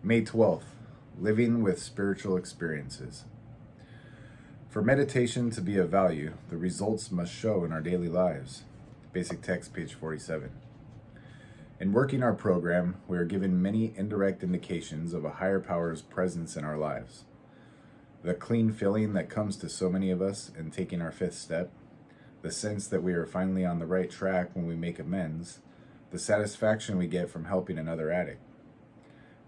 May 12th, Living with Spiritual Experiences. For meditation to be of value, the results must show in our daily lives. Basic text, page 47. In working our program, we are given many indirect indications of a higher power's presence in our lives. The clean feeling that comes to so many of us in taking our fifth step, the sense that we are finally on the right track when we make amends, the satisfaction we get from helping another addict.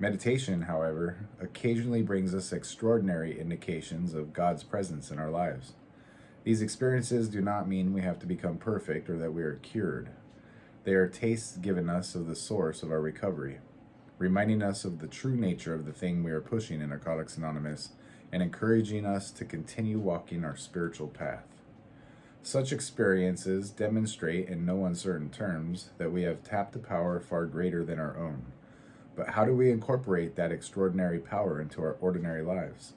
Meditation, however, occasionally brings us extraordinary indications of God's presence in our lives. These experiences do not mean we have to become perfect or that we are cured. They are tastes given us of the source of our recovery, reminding us of the true nature of the thing we are pushing in Narcotics Anonymous and encouraging us to continue walking our spiritual path. Such experiences demonstrate in no uncertain terms that we have tapped a power far greater than our own. But how do we incorporate that extraordinary power into our ordinary lives?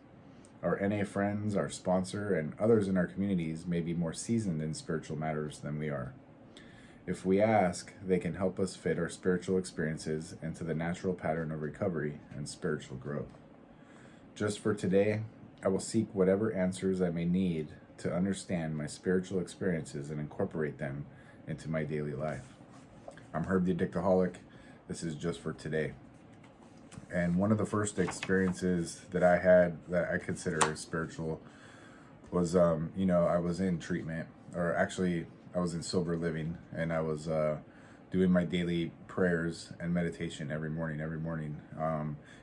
Our NA friends, our sponsor, and others in our communities may be more seasoned in spiritual matters than we are. If we ask, they can help us fit our spiritual experiences into the natural pattern of recovery and spiritual growth. Just for today, I will seek whatever answers I may need to understand my spiritual experiences and incorporate them into my daily life. I'm Herb the Addictaholic. This is just for today. And one of the first experiences that I had that I consider spiritual was, I was in treatment, or actually I was in sober living, and I was doing my daily prayers and meditation every morning.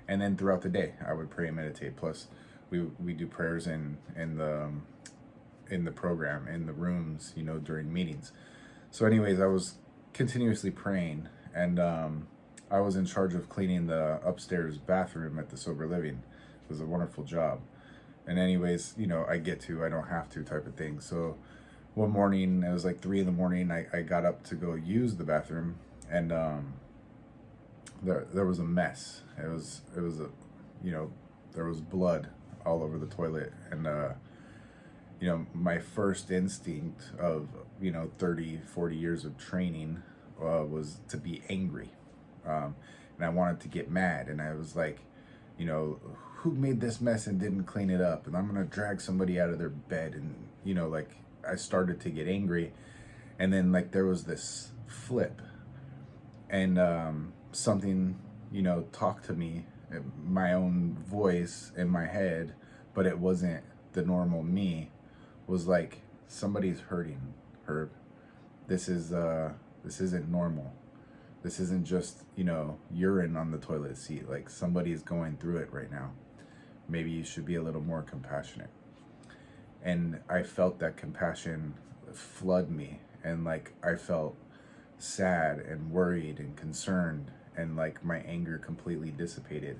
And then throughout the day, I would pray and meditate. Plus, we do prayers in the program, in the rooms, during meetings. So anyways, I was continuously praying, and I was in charge of cleaning the upstairs bathroom at the sober living. It was a wonderful job. And anyways, I don't have to type of thing. So one morning, it was like 3 a.m, I got up to go use the bathroom, and there was a mess. There was blood all over the toilet, and my first instinct of 30-40 years of training was to be angry, and I wanted to get mad, and I was like, who made this mess and didn't clean it up, and I'm gonna drag somebody out of their bed, and I started to get angry, and then there was this flip, and something talked to me, my own voice in my head, but it wasn't the normal me, was like, somebody's hurting, Herb. This isn't normal. This isn't just urine on the toilet seat. Like, somebody's going through it right now. Maybe you should be a little more compassionate. And I felt that compassion flood me, and I felt sad and worried and concerned, and my anger completely dissipated.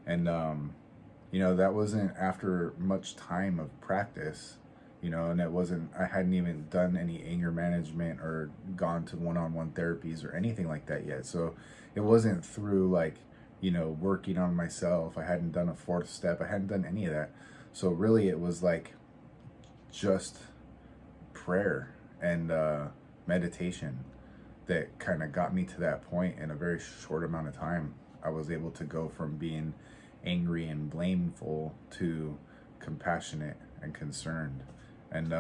And that wasn't after much time of practice, and I hadn't even done any anger management or gone to one-on-one therapies or anything like that yet. So it wasn't through working on myself. I hadn't done a fourth step. I hadn't done any of that. So really it was just prayer and meditation that kind of got me to that point in a very short amount of time. I was able to go from being angry and blameful to compassionate and concerned. And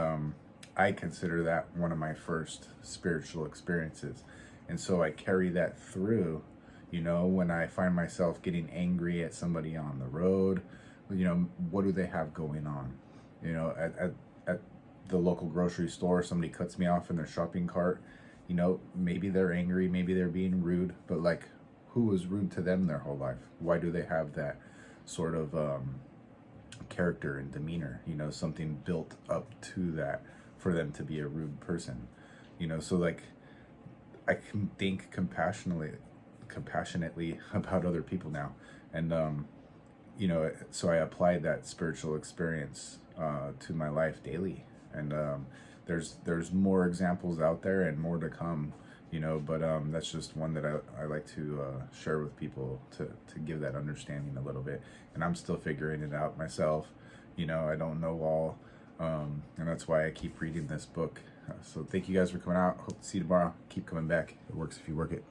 I consider that one of my first spiritual experiences. And so I carry that through, when I find myself getting angry at somebody on the road, what do they have going on? At the local grocery store, somebody cuts me off in their shopping cart, maybe they're angry, maybe they're being rude, but who was rude to them their whole life? Why do they have that sort of character and demeanor, something built up to that for them to be a rude person, so I can think compassionately about other people now. And so I applied that spiritual experience to my life daily. And there's more examples out there and more to come, but that's just one that I like to share with people to give that understanding a little bit. And I'm still figuring it out myself. I don't know all, and that's why I keep reading this book. So thank you guys for coming out. Hope to see you tomorrow. Keep coming back. It works if you work it.